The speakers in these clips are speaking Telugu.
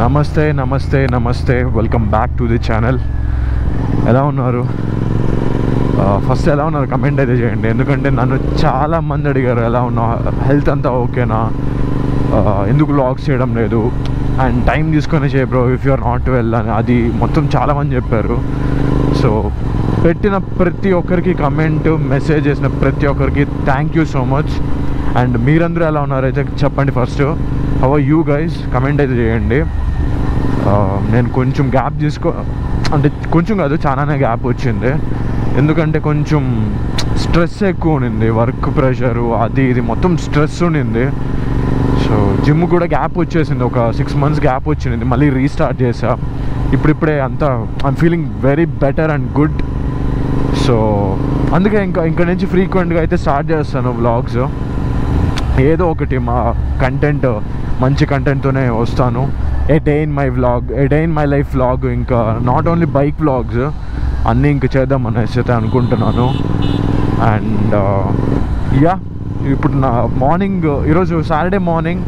నమస్తే నమస్తే నమస్తే welcome back to the channel. ఎలా ఉన్నారు? ఫస్ట్ ఎలా ఉన్నారు కమెంట్ అయితే చేయండి. ఎందుకంటే నన్ను చాలామంది అడిగారు ఎలా ఉన్నా, హెల్త్ అంతా ఓకేనా, ఎందుకు వ్లాగ్స్ చేయడం లేదు, అండ్ టైం తీసుకొని చేయ bro if you are not well అని అది మొత్తం చాలామంది చెప్పారు. సో పెట్టిన ప్రతి ఒక్కరికి కమెంట్ మెసేజ్ చేసిన ప్రతి ఒక్కరికి thank you so much. And మీరందరూ ఎలా ఉన్నారైతే చెప్పండి. First how are you guys comment అయితే చేయండి. నేను కొంచెం గ్యాప్ అంటే కొంచెం కాదు చాలానే గ్యాప్ వచ్చింది. ఎందుకంటే కొంచెం స్ట్రెస్ ఎక్కువ ఉండింది, వర్క్ ప్రెషరు అది ఇది మొత్తం స్ట్రెస్ ఉండింది. సో జిమ్ కూడా గ్యాప్ వచ్చేసింది, ఒక 6 months గ్యాప్ వచ్చింది. మళ్ళీ రీస్టార్ట్ చేసా ఇప్పుడిప్పుడే. అంతా I'm feeling very better and good. So అందుకే ఇంకా నుంచి ఫ్రీక్వెంట్గా అయితే స్టార్ట్ చేస్తాను వ్లాగ్స్. ఏదో ఒకటి మా కంటెంట్ మంచి కంటెంట్తోనే వస్తాను. A day in my vlog, a day in my life vlog, ఇంకా నాట్ ఓన్లీ బైక్ వ్లాగ్స్ అన్నీ ఇంక చేద్దాం అనేసి అయితే అనుకుంటున్నాను. అండ్ యా ఇప్పుడు నా మార్నింగ్ ఈరోజు సాటర్డే మార్నింగ్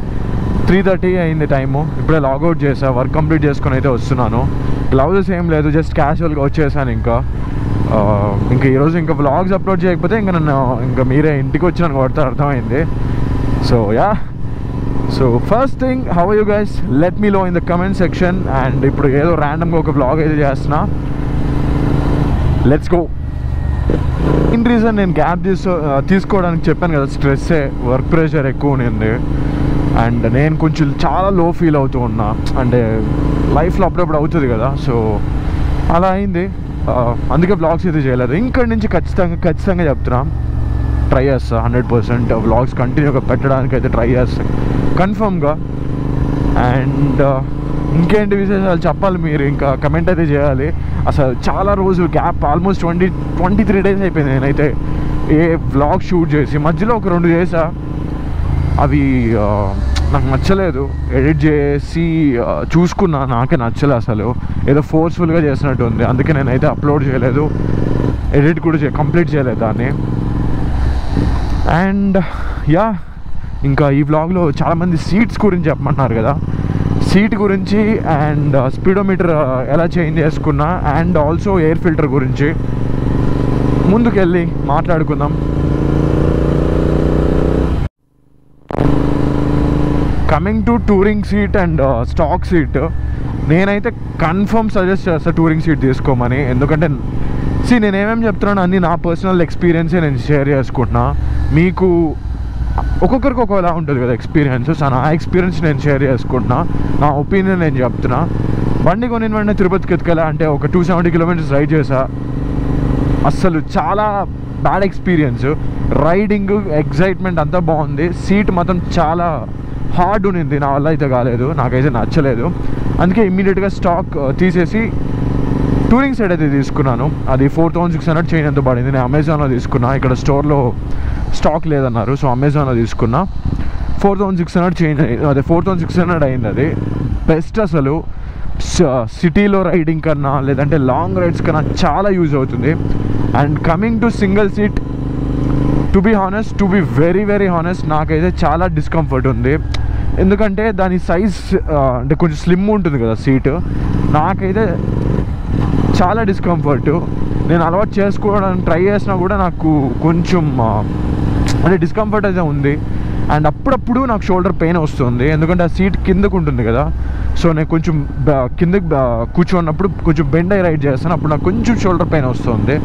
3:30 అయింది టైము. ఇప్పుడే లాగౌట్ చేసా, వర్క్ కంప్లీట్ చేసుకొని అయితే వస్తున్నాను. గ్లౌజెస్ ఏం లేదు, జస్ట్ క్యాజువల్గా వచ్చేసాను. ఇంకా ఈరోజు ఇంకా వ్లాగ్స్ అప్లోడ్ చేయకపోతే ఇంకా మీరే ఇంటికి వచ్చి నన్ను కొడతారు, అర్థమైంది. So yeah, so first thing how are you guys, let me know in the comment section. And ఇప్పుడు ఏదో ర్యాండమ్గా ఒక వ్లాగ్ అయితే చేస్తున్నా, లెట్స్ గో. ఇన్ రీజన్ నేను గ్యాప్ తీసుకోవడానికి చెప్పాను కదా, స్ట్రెస్సే, వర్క్ ప్రెషర్ ఎక్కువ ఉంది. అండ్ నేను కొంచెం చాలా లో ఫీల్ అవుతూ ఉన్నా, అంటే లైఫ్లో అప్పుడప్పుడు అవుతుంది కదా, సో అలా అయింది. అందుకే వ్లాగ్స్ అయితే చేయలేదు. ఇక్కడి నుంచి ఖచ్చితంగా చెప్తున్నా, ట్రై చేస్తా 100% వ్లాగ్స్ కంటిన్యూగా పెట్టడానికి అయితే ట్రై చేస్తా కన్ఫర్మ్గా. అండ్ ఇంకేంటి విశేషాలు చెప్పాలి, మీరు ఇంకా కమెంట్ అయితే చేయాలి. అసలు చాలా రోజులు గ్యాప్, ఆల్మోస్ట్ 23 days అయిపోయింది నేనైతే ఏ వ్లాగ్ షూట్ చేసి. మధ్యలో ఒక 2 చేసా, అవి నాకు నచ్చలేదు. ఎడిట్ చేసి చూసుకున్నా, నాకే నచ్చలేదు అసలు. ఏదో ఫోర్స్ఫుల్గా చేసినట్టు ఉంది, అందుకే నేనైతే అప్లోడ్ చేయలేదు, ఎడిట్ కూడా కంప్లీట్ చేయలేదు దాన్ని. అండ్ యా, ఇంకా ఈ వ్లాగ్లో చాలామంది సీట్స్ గురించి చెప్పమంటున్నారు కదా, సీట్ గురించి అండ్ స్పీడోమీటర్ ఎలా చేంజ్ చేసుకున్నా, అండ్ ఆల్సో ఎయిర్ ఫిల్టర్ గురించి ముందుకెళ్ళి మాట్లాడుకుందాం. Coming to touring seat and stock seat, నేనైతే కన్ఫర్మ్ సజెస్ట్ చేస్తాను టూరింగ్ సీట్ తీసుకోమని. ఎందుకంటే నేనేమేమి చెప్తున్నాను అన్నీ నా పర్సనల్ ఎక్స్పీరియన్సే నేను షేర్ చేసుకుంటున్నా. మీకు ఒక్కొక్కరికి ఒక్కోలా ఉంటుంది కదా ఎక్స్పీరియన్స్. సో నా ఎక్స్పీరియన్స్ నేను షేర్ చేసుకుంటున్నా, నా ఒపీనియన్ నేను చెప్తున్నా. బండి కొనిన వెంటనే తిరుపతికి ఎత్తుకెళ్ళా అంటే ఒక 270 kilometers రైడ్ చేసా. అస్సలు చాలా బ్యాడ్ ఎక్స్పీరియన్స్. రైడింగ్ ఎగ్జైట్మెంట్ అంతా బాగుంది, సీట్ మాత్రం చాలా హార్డ్ ఉన్నింది, నా వల్ల అయితే కాలేదు, నాకైతే నచ్చలేదు. అందుకే ఇమ్మీడియట్గా స్టాక్ తీసేసి టూరింగ్ సైడ్ అయితే తీసుకున్నాను. అది 4600 చైన్ ఎంత పడింది. నేను అమెజాన్లో తీసుకున్నా, ఇక్కడ స్టోర్లో స్టాక్ లేదన్నారు, సో అమెజాన్లో తీసుకున్నా. 4600 చైన్, అదే 4600 అయింది. అది బెస్ట్ అసలు. సిటీలో రైడింగ్ కన్నా లేదంటే లాంగ్ రైడ్స్ కన్నా చాలా యూజ్ అవుతుంది. And coming to single seat, to be very honest నాకైతే చాలా డిస్కంఫర్ట్ ఉంది. ఎందుకంటే దాని సైజ్ అంటే కొంచెం స్లిమ్ ఉంటుంది కదా సీటు, నాకైతే చాలా డిస్కంఫర్ట్. నేను అలవాటు చేసుకోవడానికి ట్రై చేసినా కూడా నాకు కొంచెం అంటే డిస్కంఫర్ట్ అయితే ఉంది. అండ్ అప్పుడప్పుడు నాకు షోల్డర్ పెయిన్ వస్తుంది, ఎందుకంటే ఆ సీట్ కిందకు ఉంటుంది కదా. సో నేను కొంచెం కిందకి కూర్చోన్నప్పుడు కొంచెం బెండ్ అయి రైడ్ చేస్తాను, అప్పుడు నాకు కొంచెం షోల్డర్ పెయిన్ వస్తుంది.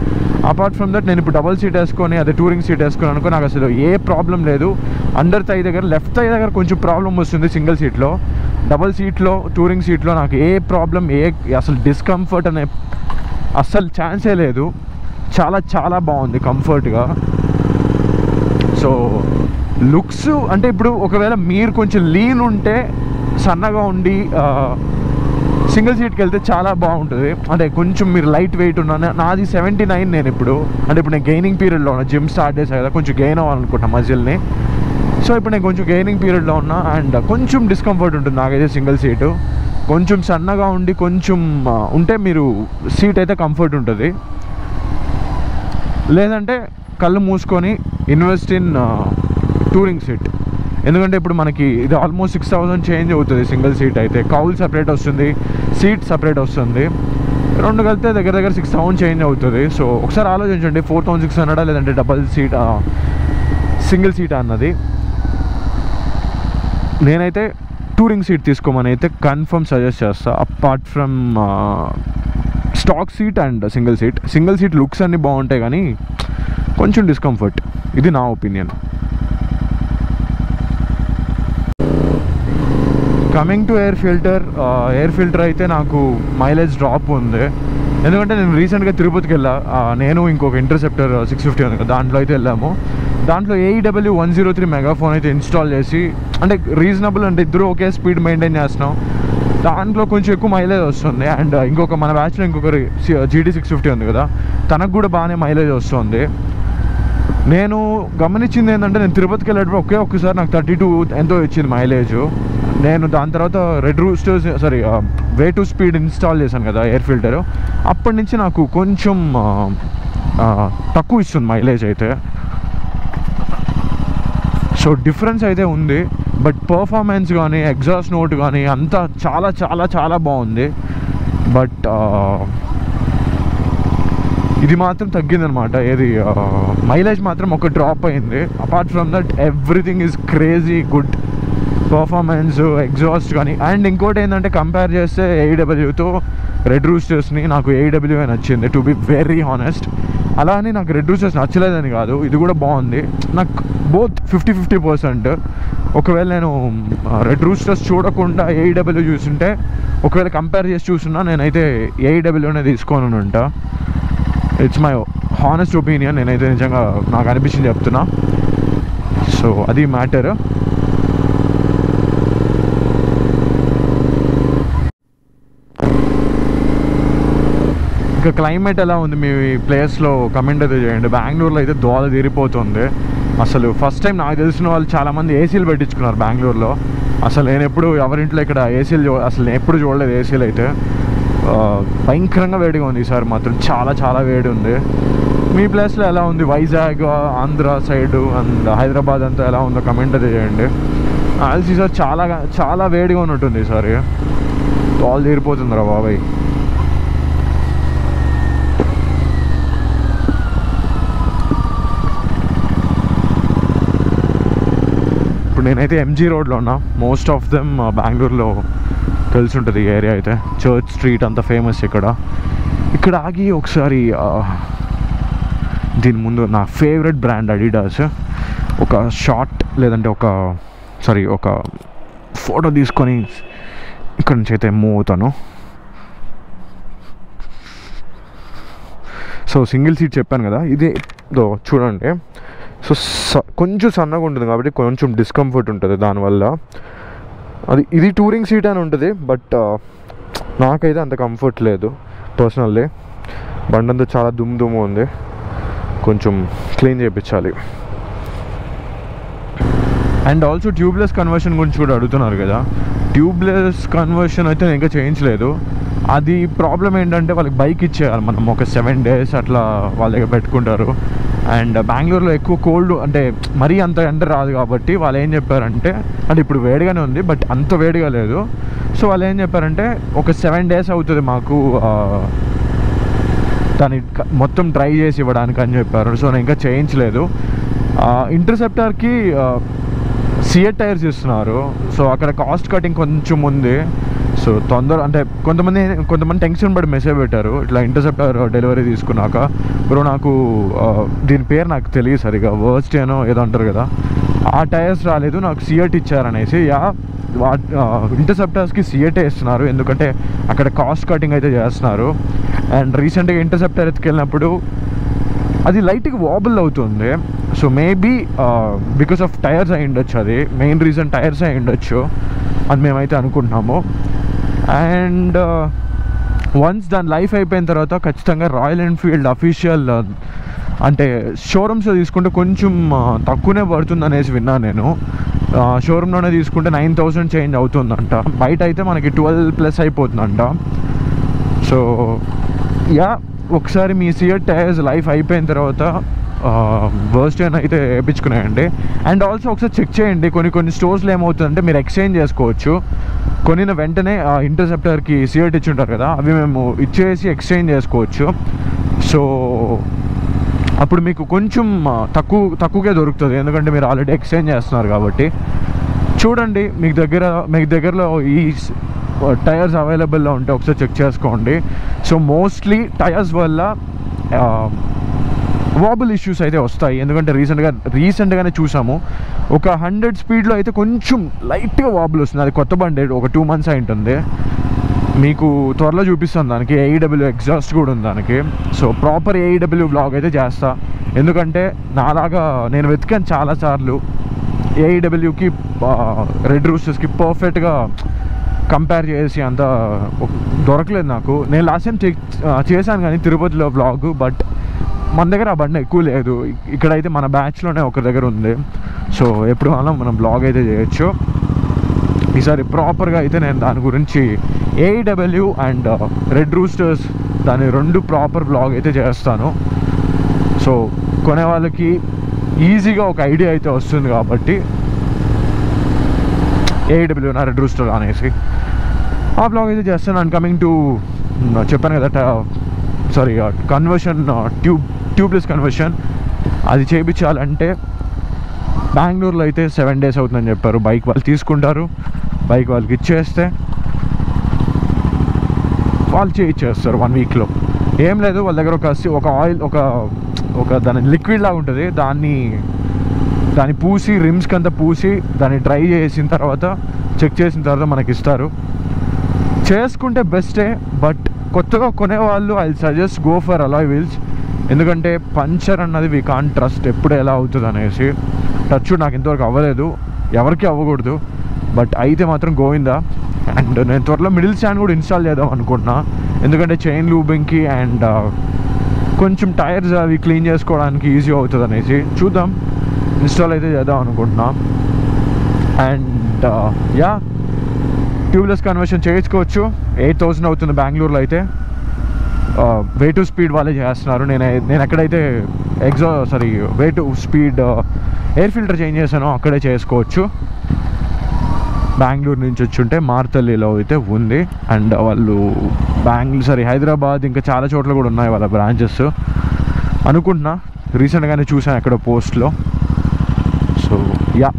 అపార్ట్ ఫ్రమ్ దట్ నేను ఇప్పుడు డబల్ సీట్ వేసుకొని అదే టూరింగ్ సీట్ వేసుకొని అనుకో, నాకు అసలు ఏ ప్రాబ్లం లేదు. అండర్ థై దగ్గర, లెఫ్ట్ థై దగ్గర కొంచెం ప్రాబ్లం వస్తుంది సింగిల్ సీట్లో. డబల్ సీట్లో టూరింగ్ సీట్లో నాకు ఏ ప్రాబ్లం, అసలు డిస్కంఫర్ట్ అనే అస్సలు ఛాన్సే లేదు. చాలా బాగుంది కంఫర్ట్గా. సో లుక్స్ అంటే ఇప్పుడు ఒకవేళ మీరు కొంచెం లీన్ ఉంటే, సన్నగా ఉండి సింగిల్ సీట్కి వెళ్తే చాలా బాగుంటుంది. అంటే కొంచెం మీరు లైట్ వెయిట్ ఉన్నాను, నాది 79 నేను ఇప్పుడు. అంటే ఇప్పుడు నేను గెయినింగ్ పీరియడ్లో ఉన్నా, జిమ్ స్టార్ట్ చేసా కదా, కొంచెం గెయిన్ అవ్వాలనుకుంటున్నా మజిల్ని. సో ఇప్పుడు నేను కొంచెం గెయినింగ్ పీరియడ్లో ఉన్నా, అండ్ కొంచెం డిస్కంఫర్ట్ ఉంటుంది నాకైతే సింగిల్ సీటు. కొంచెం సన్నగా ఉండి కొంచెం ఉంటే మీరు సీట్ అయితే కంఫర్ట్ ఉంటుంది. లేదంటే కళ్ళు మూసుకొని ఇన్వెస్ట్ ఇన్ టూరింగ్ సీట్. ఎందుకంటే ఇప్పుడు మనకి ఇది ఆల్మోస్ట్ 6,000 చేంజ్ అవుతుంది సింగిల్ సీట్ అయితే. కౌల్ సపరేట్ వస్తుంది, సీట్ సపరేట్ వస్తుంది, రెండు కలిపితే దగ్గర దగ్గర 6,000 చేంజ్ అవుతుంది. సో ఒకసారి ఆలోచించండి, 4,600 లేదంటే డబల్ సీట్ సింగిల్ సీట్ అన్నది. నేనైతే టూరింగ్ సీట్ తీసుకోమని అయితే కన్ఫర్మ్ సజెస్ట్ చేస్తా. Apart from stock seat and single seat looks అన్నీ బాగుంటాయి కానీ కొంచెం డిస్కంఫర్ట్, ఇది నా opinion. Coming to air filter అయితే నాకు మైలేజ్ డ్రాప్ ఉంది. ఎందుకంటే నేను రీసెంట్గా తిరుపతికి వెళ్ళా, నేను ఇంకొక ఇంటర్సెప్టర్ 650 ఉంది కదా, దాంట్లో అయితే వెళ్ళాము. దాంట్లో AEW 103 మెగాఫోన్ అయితే ఇన్స్టాల్ చేసి, అంటే రీజనబుల్, అంటే ఇద్దరు ఒకే స్పీడ్ మెయింటైన్ చేస్తున్నాం, దాంట్లో కొంచెం ఎక్కువ మైలేజ్ వస్తుంది. అండ్ ఇంకొక మన బ్యాచ్లో ఇంకొకరు GT 650 ఉంది కదా, తనకు కూడా బాగానే మైలేజ్ వస్తుంది. నేను గమనించింది ఏంటంటే, నేను తిరుపతికి వెళ్ళేటప్పుడు ఒక్కసారి నాకు 32 ఎంతో ఇచ్చింది మైలేజ్. నేను దాని తర్వాత వే టు స్పీడ్ ఇన్స్టాల్ చేశాను కదా ఎయిర్ ఫిల్టర్, అప్పటి నుంచి నాకు కొంచెం తక్కువ ఇస్తుంది మైలేజ్ అయితే. సో డిఫరెన్స్ అయితే ఉంది, బట్ పర్ఫార్మెన్స్ కానీ ఎగ్జాస్ట్ నోట్ కానీ అంతా చాలా చాలా చాలా బాగుంది. బట్ ఇది మాత్రం తగ్గిందనమాట, ఏది మైలేజ్ మాత్రం ఒక డ్రాప్ అయింది. Apart from that everything is crazy good, performance, exhaust కానీ. అండ్ ఇంకోటి ఏంటంటే, కంపేర్ చేస్తే AEWతో రెడ్ రూస్టర్స్ని నాకు AEW నచ్చింది, టు బి వెరీ హానెస్ట్. అలా అని నాకు రెడ్ రూస్టర్స్ నచ్చలేదని కాదు, ఇది కూడా బాగుంది. నాకు బోత్ 50-50%. ఒకవేళ నేను రెడ్ రూస్టర్స్ చూడకుండా AEW చూస్తుంటే, ఒకవేళ కంపేర్ చేసి చూస్తున్నా, నేనైతే AEWనే తీసుకొని ఉంటా. ఇట్స్ మై హానెస్ట్ ఒపీనియన్, నేనైతే నిజంగా నాకు అనిపించింది చెప్తున్నా. సో అది మ్యాటర్. ఇంకా క్లైమేట్ ఎలా ఉంది మీ ప్లేస్లో కమెంట్ అయితే చేయండి. బెంగళూరులో అయితే దోల తీరిపోతుంది అసలు. ఫస్ట్ టైం నాకు తెలిసిన వాళ్ళు చాలామంది ఏసీలు పెట్టించుకున్నారు బెంగళూరులో. అసలు నేను ఎప్పుడు ఎవరింట్లో ఇక్కడ ఏసీలు అసలు ఎప్పుడు చూడలేదు. ఏసీలు అయితే భయంకరంగా వేడిగా ఉంది ఈసారి మాత్రం, చాలా చాలా వేడి ఉంది. మీ ప్లేస్లో ఎలా ఉంది? వైజాగ్, ఆంధ్ర సైడు అండ్ హైదరాబాద్ అంతా ఎలా ఉందో కమెంట్ అయితే చేయండి. అలసి ఈసారి చాలా చాలా వేడిగా ఉన్నట్టుంది ఈసారి, దోల తీరిపోతుందిరా బాబాయ్. ఇప్పుడు నేనైతే MG రోడ్లో ఉన్నా. మోస్ట్ ఆఫ్ దెమ్ బెంగళూరులో తెలిసి ఉంటుంది ఈ ఏరియా అయితే. చర్చ్ స్ట్రీట్ అంత ఫేమస్ ఇక్కడ ఆగి ఒకసారి దీని ముందు నా ఫేవరెట్ బ్రాండ్ అడిడాస్ ఒక షార్ట్ లేదంటే ఒక ఫోటో తీసుకొని ఇక్కడ నుంచి అయితే మూవ్ అవుతాను. సో సింగిల్ సీట్ చెప్పాను కదా, ఇదే చూడండి. సో కొంచెం సన్నగా ఉంటుంది కాబట్టి కొంచెం డిస్కంఫర్ట్ ఉంటుంది దానివల్ల. ఇది టూరింగ్ సీట్ అని ఉంటుంది, బట్ నాకైతే అంత కంఫర్ట్ లేదు పర్సనల్లీ. బండంతా చాలా దుమ్ము ఉంది, కొంచెం క్లీన్ చేయించాలి. అండ్ ఆల్సో ట్యూబ్లెస్ కన్వర్షన్ గురించి కూడా అడుగుతున్నారు కదా. ట్యూబ్లెస్ కన్వర్షన్ అయితే నేను ఇంకా చేయించలేదు. అది ప్రాబ్లం ఏంటంటే, వాళ్ళకి బైక్ ఇచ్చేయాలి మనం ఒక 7 days అట్లా వాళ్ళ దగ్గర పెట్టుకుంటారు. అండ్ బెంగళూరులో ఎక్కువ కోల్డ్, అంటే మరీ అంత ఎండ రాదు కాబట్టి వాళ్ళు ఏం చెప్పారంటే, అంటే ఇప్పుడు వేడిగానే ఉంది బట్ అంత వేడిగా లేదు. సో వాళ్ళు ఏం చెప్పారంటే, ఒక 7 days అవుతుంది మాకు దాన్ని మొత్తం డ్రై చేసి ఇవ్వడానికి అని చెప్పారు. సో నేను ఇంకా చేయించలేదు. ఇంటర్సెప్టర్కి సిఎట్ టైర్స్ ఇస్తున్నారు. సో అక్కడ కాస్ట్ కటింగ్ కొంచెం ఉంది. సో అంటే కొంతమంది టెన్షన్ పడి మెసేజ్ పెట్టారు ఇట్లా ఇంటర్సెప్టర్ డెలివరీ తీసుకున్నాక, బ్రో నాకు దీని పేరు నాకు తెలియదు సరిగా, వర్స్ట్ ఏదో అంటారు కదా, ఆ టైర్స్ రాలేదు, నాకు సిఎట్ ఇచ్చారనేసి. ఇంటర్సెప్టర్స్కి సిఎటే ఇస్తున్నారు, ఎందుకంటే అక్కడ కాస్ట్ కటింగ్ అయితే చేస్తున్నారు. అండ్ రీసెంట్గా ఇంటర్సెప్టర్ ఎత్తుకెళ్ళినప్పుడు అది లైట్గా వాబుల్ అవుతుంది. So maybe because of tyres అయి ఉండొచ్చు, అది మెయిన్ రీజన్ టైర్స్ అయి ఉండొచ్చు అని మేమైతే అనుకుంటున్నాము. అండ్ వన్స్ దాని లైఫ్ అయిపోయిన తర్వాత ఖచ్చితంగా రాయల్ ఎన్ఫీల్డ్ అఫీషియల్ అంటే షోరూమ్స్లో తీసుకుంటే కొంచెం తక్కువనే పడుతుంది అనేసి విన్నాను నేను. షోరూంలోనే తీసుకుంటే 9,000 చేంజ్ అవుతుందంట, బయట అయితే మనకి 12+ అయిపోతుందంట. సో ఒకసారి మీ సియట్ టైర్స్ లైఫ్ అయిపోయిన తర్వాత వర్స్ట్ అని అయితే వేయించుకున్నాయండి. అండ్ ఆల్సో ఒకసారి చెక్ చేయండి, కొన్ని స్టోర్స్లో ఏమవుతుందంటే మీరు ఎక్స్చేంజ్ చేసుకోవచ్చు. కొనిన వెంటనే ఇంటర్సెప్టర్కి సిఆర్టీ ఇచ్చి ఉంటారు కదా, అవి మేము ఇచ్చేసి ఎక్స్చేంజ్ చేసుకోవచ్చు. సో అప్పుడు మీకు కొంచెం తక్కువకే దొరుకుతుంది, ఎందుకంటే మీరు ఆల్రెడీ ఎక్స్చేంజ్ చేస్తున్నారు కాబట్టి. చూడండి మీకు దగ్గరలో ఈ టైర్స్ అవైలబుల్లో ఉంటే ఒకసారి చెక్ చేసుకోండి. సో మోస్ట్లీ టైర్స్ వల్ల వాబుల్ ఇష్యూస్ అయితే వస్తాయి, ఎందుకంటే రీసెంట్గానే చూసాము. ఒక 100 స్పీడ్లో అయితే కొంచెం లైట్గా వాబుల్ వస్తుంది. అది కొత్త బండి, ఒక 2 months అయి ఉంటుంది. మీకు త్వరలో చూపిస్తాను, దానికి AEW ఎగ్జాస్ట్ కూడా ఉంది దానికి. సో ప్రాపర్ AEW బ్లాగ్ అయితే చేస్తా, ఎందుకంటే నాలాగా నేను వెతికాను చాలాసార్లు AEWకి రెడ్ రూస్టర్స్కి పర్ఫెక్ట్గా కంపేర్ చేసి అంత దొరకలేదు నాకు. నేను లాస్ట్ టైం చేశాను కానీ తిరుపతిలో బ్లాగ్, బట్ మన దగ్గర ఆ బండి ఎక్కువ లేదు. ఇక్కడైతే మన బ్యాచ్లోనే ఒక దగ్గర ఉంది. సో ఎప్పుడు మనం బ్లాగ్ అయితే చేయొచ్చు. ఈసారి ప్రాపర్గా అయితే నేను దాని గురించి AEW అండ్ రెడ్ రూస్టర్స్ దాని 2 ప్రాపర్ బ్లాగ్ అయితే చేస్తాను. సో కొనే వాళ్ళకి ఈజీగా ఒక ఐడియా అయితే వస్తుంది కాబట్టి AEW నా రెడ్ రూస్టర్ అనేసి ఆ బ్లాగ్ అయితే చేస్తాను. అండ్ కమింగ్ టు చెప్పాను కదా, సారీ కన్వర్షన్, ట్యూబ్లెస్ కన్వర్షన్ అది చేయించాలంటే బెంగళూరులో అయితే 7 days అవుతుందని చెప్పారు. బైక్ వాళ్ళు తీసుకుంటారు, బైక్ వాళ్ళకి ఇచ్చేస్తే వాళ్ళు చేయించేస్తారు 1 weekలో. ఏం లేదు, వాళ్ళ దగ్గర ఒక ఆయిల్ ఒక దాని లిక్విడ్ లాగా ఉంటుంది, దాన్ని పూసి రిమ్స్కి అంతా పూసి దాన్ని డ్రై చేసిన తర్వాత చెక్ చేసిన తర్వాత మనకి ఇస్తారు. చేసుకుంటే బెస్టే, బట్ కొత్తగా కొనేవాళ్ళు I suggest go for alloy wheels, ఎందుకంటే పంచర్ అన్నది వీ కాంట్ ట్రస్ట్ ఎప్పుడు ఎలా అవుతుంది అనేసి. టచ్ నాకు ఇంతవరకు అవ్వలేదు, ఎవరికి అవ్వకూడదు, బట్ అయితే మాత్రం గోవిందా. అండ్ నేను త్వరలో మిడిల్ స్టాండ్ కూడా ఇన్స్టాల్ చేద్దాం అనుకుంటున్నా, ఎందుకంటే చైన్ లూబింగ్కి అండ్ కొంచెం టైర్స్ అవి క్లీన్ చేసుకోవడానికి ఈజీ అవుతుంది అనేసి చూద్దాం, ఇన్స్టాల్ అయితే చేద్దాం అనుకుంటున్నా. అండ్ యా, ట్యూబ్లెస్ కన్వర్షన్ చేయించుకోవచ్చు. 8,000 అవుతుంది బెంగళూరులో అయితే. వే టు స్పీడ్ వాళ్ళే చేస్తున్నారు. నేను ఎక్కడైతే way to speed air filter change చేశానో అక్కడే చేసుకోవచ్చు. బెంగళూరు నుంచి వచ్చి ఉంటే మార్తల్లిలో అయితే ఉంది. అండ్ వాళ్ళు హైదరాబాద్ ఇంకా చాలా చోట్ల కూడా ఉన్నాయి వాళ్ళ బ్రాంచెస్ అనుకుంటున్నా. రీసెంట్గానే చూసాను ఎక్కడో పోస్ట్లో. So yeah,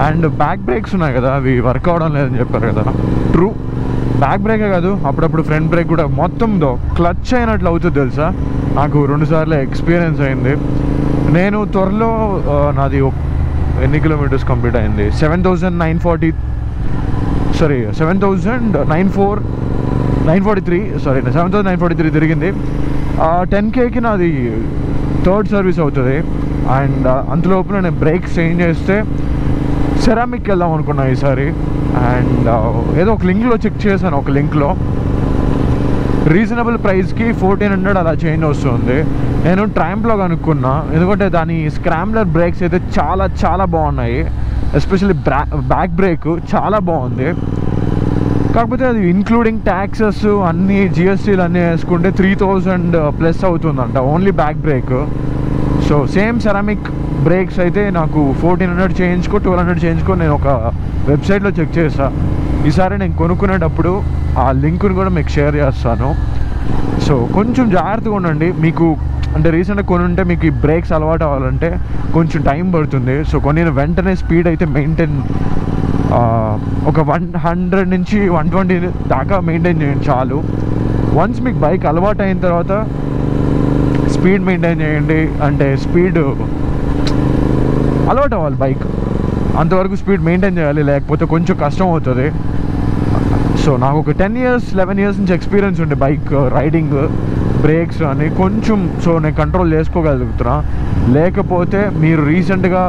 and back brakes ఉన్నాయి కదా, అవి వర్క్ అవడం లేదని చెప్పారు కదా. ట్రూ, బ్యాక్ బ్రేకే కాదు, అప్పుడప్పుడు ఫ్రంట్ బ్రేక్ కూడా మొత్తంతో క్లచ్ అయినట్లు అవుతుంది తెలుసా. నాకు 2 సార్లు ఎక్స్పీరియన్స్ అయింది. నేను త్వరలో నాది ఎన్ని కిలోమీటర్స్ కంప్లీట్ అయింది, 7,943 7,943 తిరిగింది. 10Kకి నాది 3rd సర్వీస్ అవుతుంది. అండ్ అంతలోపు నేను బ్రేక్స్ చేంజ్ చేస్తే సెరామిక్ వెళ్దాం అనుకున్నా ఈసారి. అండ్ ఏదో ఒక లింక్లో చెక్ చేశాను, ఒక లింక్లో రీజనబుల్ ప్రైస్కి 1,400 అలా చేంజ్ వస్తుంది. నేను ట్రాంప్లో కనుక్కున్నా, ఎందుకంటే దాని స్క్రాంబ్లర్ బ్రేక్స్ అయితే చాలా చాలా బాగున్నాయి. ఎస్పెషల్లీ బ్యాక్ బ్రేక్ చాలా బాగుంది. కాకపోతే అది ఇంక్లూడింగ్ ట్యాక్సెస్ అన్నీ GSTలు అన్నీ వేసుకుంటే 3,000+ అవుతుందంట only back brake. So same ceramic brakes అయితే నాకు 1,400 చేయించుకో 1,200 చేయించుకో నేను ఒక వెబ్సైట్లో చెక్ చేసా. ఈసారి నేను కొనుక్కునేటప్పుడు ఆ లింక్ని కూడా మీకు షేర్ చేస్తాను. సో కొంచెం జాగ్రత్తగా ఉండండి. మీకు అంటే రీసెంట్గా కొనుంటే మీకు ఈ బ్రేక్స్ అలవాటు అవ్వాలంటే కొంచెం టైం పడుతుంది. సో కొన్ని వెంటనే స్పీడ్ అయితే మెయింటైన్ ఒక 100 నుంచి 120 దాకా మెయింటైన్ చేయండి చాలు. వన్స్ మీకు బైక్ అలవాటు అయిన తర్వాత స్పీడ్ మెయింటైన్ చేయండి. అంటే స్పీడ్ అలవాటు అవ్వాలి బైక్, అంతవరకు స్పీడ్ మెయింటైన్ చేయాలి, లేకపోతే కొంచెం కష్టం అవుతుంది. సో నాకు ఒక 10 years 11 years నుంచి ఎక్స్పీరియన్స్ ఉండే బైక్ రైడింగ్, బ్రేక్స్ అని కొంచెం. సో నేను కంట్రోల్ చేసుకోగలుగుతున్నా. లేకపోతే మీరు రీసెంట్గా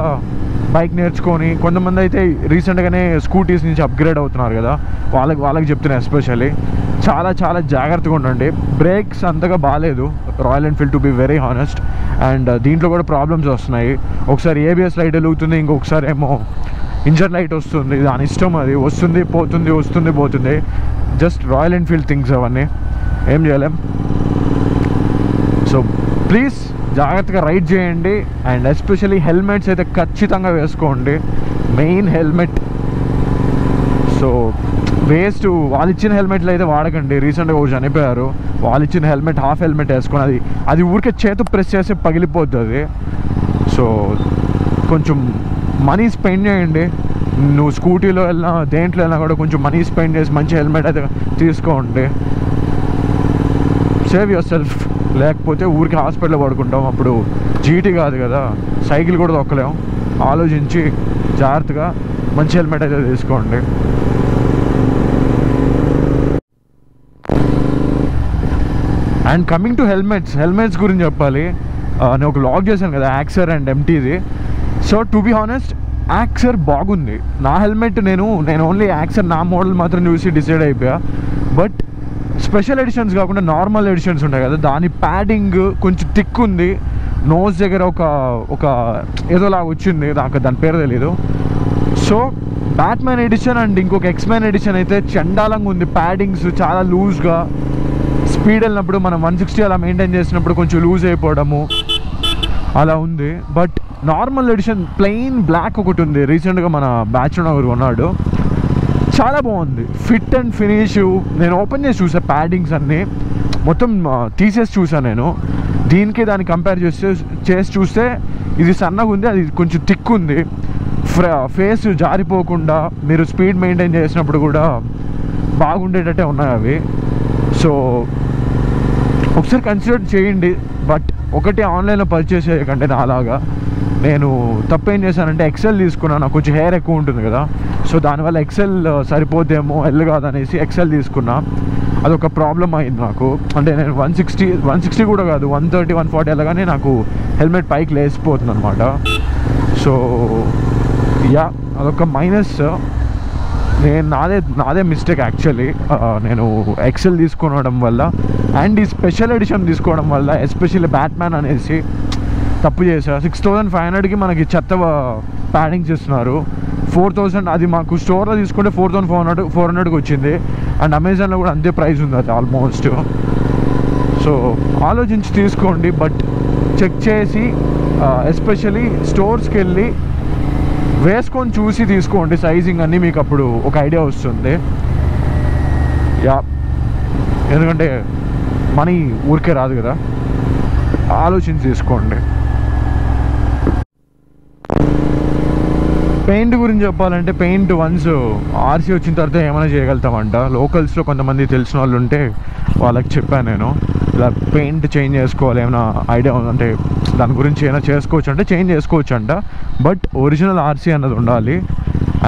బైక్ నేర్చుకొని, కొంతమంది అయితే రీసెంట్గానే స్కూటీస్ నుంచి అప్గ్రేడ్ అవుతున్నారు కదా, వాళ్ళకి చెప్తున్నాను ఎస్పెషల్లీ చాలా చాలా జాగ్రత్తగా ఉండండి. బ్రేక్స్ అంతగా బాగాలేదు royal Enfield to be very honest. And దీంట్లో కూడా ప్రాబ్లమ్స్ వస్తున్నాయి. ఒకసారి ఏబిఎస్ లైట్ వెలుగుతుంది, ఇంకొకసారి ఏమో ఇంజన్ లైట్ వస్తుంది. దాని ఇష్టం, అది వస్తుంది పోతుంది. జస్ట్ రాయల్ ఎన్ఫీల్డ్ థింగ్స్ అవన్నీ, ఏం చేయలేం. సో ప్లీజ్ జాగ్రత్తగా రైడ్ చేయండి. అండ్ ఎస్పెషల్లీ హెల్మెట్స్ అయితే ఖచ్చితంగా వేసుకోండి, మెయిన్ హెల్మెట్. సో వేస్ట్ వాళ్ళు ఇచ్చిన హెల్మెట్లు అయితే వాడకండి. రీసెంట్గా ఒకటి చనిపోయారు, వాళ్ళు ఇచ్చిన హెల్మెట్ హాఫ్ హెల్మెట్ వేసుకొని అది ఊరికే చేతు ప్రెస్ చేసి పగిలిపోతుంది. సో కొంచెం మనీ స్పెండ్ చేయండి. నువ్వు స్కూటీలో వెళ్ళినా దేంట్లో వెళ్ళినా కూడా కొంచెం మనీ స్పెండ్ చేసి మంచి హెల్మెట్ అయితే తీసుకోండి. Save your self. లేకపోతే ఊరికి హాస్పిటల్లో పడుకుంటాం, అప్పుడు జీటీ కాదు కదా, సైకిల్ కూడా తొక్కలేం. ఆలోచించి జాగ్రత్తగా మంచి హెల్మెట్ అయితే తీసుకోండి. అండ్ కమింగ్ టు హెల్మెట్స్ గురించి చెప్పాలి. నేను ఒక వ్లాగ్ చేశాను కదా యాక్సర్ అండ్ ఎంటీది. So to be honest Axor బాగుంది. నా హెల్మెట్ నేను ఓన్లీ యాక్సర్ నా మోడల్ మాత్రం చూసి డిసైడ్ అయిపోయా. బట్ స్పెషల్ ఎడిషన్స్ కాకుండా నార్మల్ ఎడిషన్స్ ఉంటాయి కదా, దాని ప్యాడింగ్ కొంచెం థిక్ ఉంది. నోస్ దగ్గర ఒక ఏదోలాగా వచ్చింది, నాకు దాని పేరు తెలీదు. సో బ్యాట్మ్యాన్ ఎడిషన్ అండ్ ఇంకొక ఎక్స్మ్యాన్ ఎడిషన్ అయితే చండాలంగా ఉంది. ప్యాడింగ్స్ చాలా లూజ్గా, స్పీడ్ వెళ్ళినప్పుడు మనం 160 అలా మెయింటైన్ చేసినప్పుడు కొంచెం లూజ్ అయిపోవడము అలా ఉంది. But normal edition plain black ఒకటి ఉంది, రీసెంట్గా మన బ్యాచ్లో ఒకరు ఉన్నాడు, చాలా బాగుంది. Fit and finish. నేను ఓపెన్ చేసి చూసా, ప్యాడింగ్స్ అన్నీ మొత్తం తీసేసి చూసాను నేను. దీనికి దాన్ని కంపేర్ చేసి చూస్తే ఇది సన్నగా ఉంది, అది కొంచెం థిక్ ఉంది. ఫేస్ జారిపోకుండా మీరు స్పీడ్ మెయింటైన్ చేసినప్పుడు కూడా బాగుండేటట్టే ఉన్నాయి అవి. సో ఒకసారి కన్సిడర్ చేయండి. బట్ ఒకటి ఆన్లైన్లో పర్చేస్ చేయకండి. నాలాగా నేను తప్పేం చేశానంటే ఎక్సెల్ తీసుకున్నాను, నాకు కొంచెం హెయిర్ ఎక్కువ ఉంటుంది కదా, సో దానివల్ల ఎక్సెల్ సరిపోతేమో ఎల్ కాదనేసి ఎక్సెల్ తీసుకున్నా. అదొక ప్రాబ్లం అయింది నాకు. అంటే నేను 160 కూడా కాదు, 130 140 వెళ్ళగానే నాకు హెల్మెట్ పైకి లేసిపోతుంది అనమాట. సో యా, అదొక మైనస్. నాదే మిస్టేక్ యాక్చువల్లీ. నేను ఎక్సెల్ తీసుకోవడం వల్ల అండ్ ఈ స్పెషల్ ఎడిషన్ తీసుకోవడం వల్ల ఎస్పెషల్లీ బ్యాట్మ్యాన్ అనేసి తప్పు చేశారు. 6500కి మనకి చెత్త ప్యాడింగ్స్ ఇస్తున్నారు. 4000 అది మాకు స్టోర్లో తీసుకుంటే 4400 వచ్చింది. అండ్ అమెజాన్లో కూడా అంతే ప్రైస్ ఉంది అది ఆల్మోస్ట్. సో ఆలోచించి తీసుకోండి, బట్ చెక్ చేసి ఎస్పెషల్లీ స్టోర్స్కి వెళ్ళి వేసుకొని చూసి తీసుకోండి సైజింగ్ అన్నీ, మీకు అప్పుడు ఒక ఐడియా వస్తుంది. యా, ఎందుకంటే మనీ ఊరికే రాదు కదా, ఆలోచించి తీసుకోండి. పెయింట్ గురించి చెప్పాలంటే పెయింట్ వన్స్ ఆర్సీ వచ్చిన తర్వాత ఏమైనా చేయగలుగుతామంట. లోకల్స్లో కొంతమంది తెలిసిన వాళ్ళు ఉంటే వాళ్ళకి చెప్పాను నేను, ఇలా పెయింట్ చేంజ్ చేసుకోవాలి, ఏమైనా ఐడియా ఉందంటే దాని గురించి ఏమైనా చేసుకోవచ్చు అంటే చేంజ్ చేసుకోవచ్చు అంట. బట్ ఒరిజినల్ ఆర్సీ అన్నది ఉండాలి.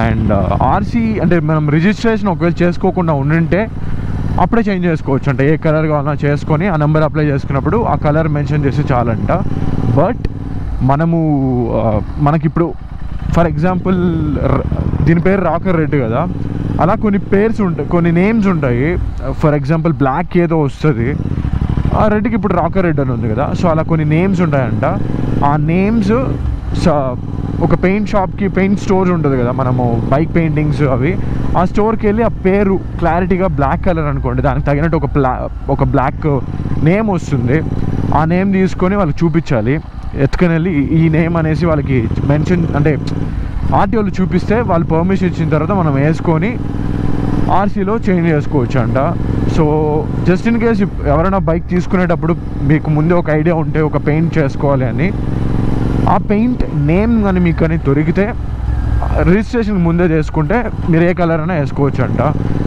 అండ్ ఆర్సీ అంటే మనం రిజిస్ట్రేషన్ ఒకవేళ చేసుకోకుండా ఉండింటే అప్పుడే చేంజ్ చేసుకోవచ్చు అంట. ఏ కలర్ కావాలన్నా చేసుకొని ఆ నెంబర్ అప్లై చేసుకున్నప్పుడు ఆ కలర్ మెన్షన్ చేసి చాలంట. బట్ మనకిప్పుడు ఫర్ ఎగ్జాంపుల్ దీని పేరు రాకర్ రెడ్ కదా, అలా కొన్ని పేర్స్ ఉంటాయి, కొన్ని నేమ్స్ ఉంటాయి. ఫర్ ఎగ్జాంపుల్ బ్లాక్ ఏదో వస్తుంది, ఆ రెడ్కి ఇప్పుడు రాకర్ రెడ్ అని ఉంది కదా. సో అలా కొన్ని నేమ్స్ ఉంటాయంట. ఆ నేమ్స్ ఒక పెయింట్ షాప్కి, పెయింట్ స్టోర్స్ ఉంటుంది కదా మనము బైక్ పెయింటింగ్స్ అవి, ఆ స్టోర్కి వెళ్ళి ఆ పేరు క్లారిటీగా బ్లాక్ కలర్ అనుకోండి, దానికి తగినట్టు ఒక బ్లాక్ నేమ్ వస్తుంది. ఆ నేమ్ తీసుకొని వాళ్ళకి చూపించాలి, ఎత్తుకొని వెళ్ళి ఈ నేమ్ అనేసి వాళ్ళకి మెన్షన్ అంటే ఆర్టీఓలు చూపిస్తే వాళ్ళు పర్మిషన్ ఇచ్చిన తర్వాత మనం వేసుకొని ఆర్సీలో చేంజ్ చేసుకోవచ్చు అంట. సో జస్ట్ ఇన్ కేస్ ఎవరైనా బైక్ తీసుకునేటప్పుడు మీకు ముందే ఒక ఐడియా ఉంటే ఒక పెయింట్ చేసుకోవాలి అని, ఆ పెయింట్ నేమ్ కానీ మీకు కానీ దొరికితే రిజిస్ట్రేషన్ ముందే చేసుకుంటే మీరు ఏ కలర్ అయినా వేసుకోవచ్చు అంట.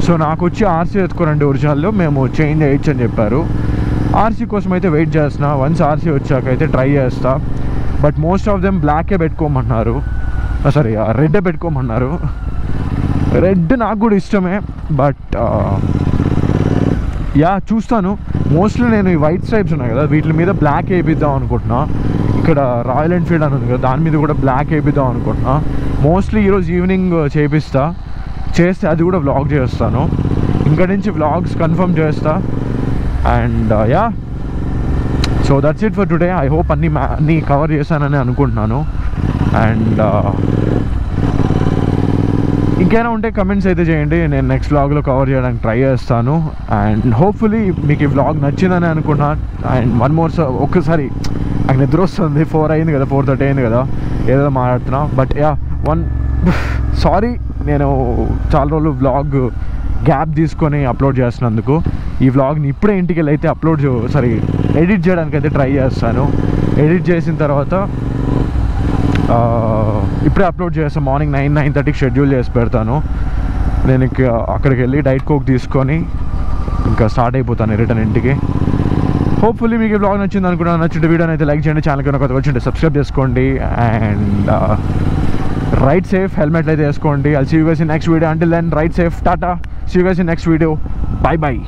సో నాకు వచ్చి ఆర్సీ ఎత్తుకోరండి ఒరిజినల్లో, మేము చేంజ్ చేయొచ్చు అని చెప్పారు. ఆర్సీ కోసం అయితే వెయిట్ చేస్తున్నా, వన్స్ ఆర్సీ వచ్చాక అయితే ట్రై చేస్తా. బట్ మోస్ట్ ఆఫ్ దెమ్ బ్లాకే పెట్టుకోమన్నారు, సారీ రెడ్డే పెట్టుకోమన్నారు. రెడ్ నాకు కూడా ఇష్టమే, బట్ యా చూస్తాను. మోస్ట్లీ నేను ఈ వైట్ స్ట్రైప్స్ ఉన్నాయి కదా వీటి మీద బ్లాక్ వేయిద్దాం అనుకుంటున్నా. ఇక్కడ రాయల్ ఎన్ఫీల్డ్ అని ఉంది కదా, దాని మీద కూడా బ్లాక్ వేపిద్దాం అనుకుంటున్నా. మోస్ట్లీ ఈరోజు ఈవినింగ్ చేస్తే అది కూడా వ్లాగ్ చేస్తాను. ఇక్కడ నుంచి వ్లాగ్స్ కన్ఫర్మ్ చేస్తా. And yeah, so that's it for today. I hope అన్నీ కవర్ చేశానని అనుకుంటున్నాను. అండ్ ఇంకేమైనా ఉంటే కమెంట్స్ అయితే చేయండి, నేను నెక్స్ట్ వ్లాగ్లో కవర్ చేయడానికి ట్రై చేస్తాను. అండ్ హోప్ఫుల్లీ మీకు ఈ వ్లాగ్ నచ్చిందని అనుకున్నా. అండ్ వన్ మోర్ ఒక్కసారి నాకు నిద్ర వస్తుంది, 4 అయింది కదా, 4:30 అయింది కదా, ఏదో మాట్లాడుతున్నా. బట్ యా, సారీ, నేను చాలా రోజులు వ్లాగ్ గ్యాప్ తీసుకొని అప్లోడ్ చేస్తున్నందుకు. ఈ వ్లాగ్ని ఇప్పుడే ఇంటికి వెళ్ళి అయితే ఎడిట్ చేయడానికి అయితే ట్రై చేస్తాను. ఎడిట్ చేసిన తర్వాత ఇప్పుడే అప్లోడ్ చేస్తాను. మార్నింగ్ 9-9:30కి షెడ్యూల్ చేసి పెడతాను. నేను అక్కడికి వెళ్ళి డైట్ కోక్ తీసుకొని ఇంకా స్టార్ట్ అయిపోతాను రిటర్న్ ఇంటికి. హోప్ఫుల్లీ మీకు ఈ వ్లాగ్ నచ్చింది అనుకుంటున్నాను. నచ్చిన వీడియోని అయితే లైక్ చేయండి, ఛానల్కి కొత్తగా వచ్చింటే సబ్స్క్రైబ్ చేసుకోండి. అండ్ రైడ్ సేఫ్, హెల్మెట్లు అయితే వేసుకోండి. I'll see you guys in next video. Until then, ride safe, tata, see you guys in next video, bye bye.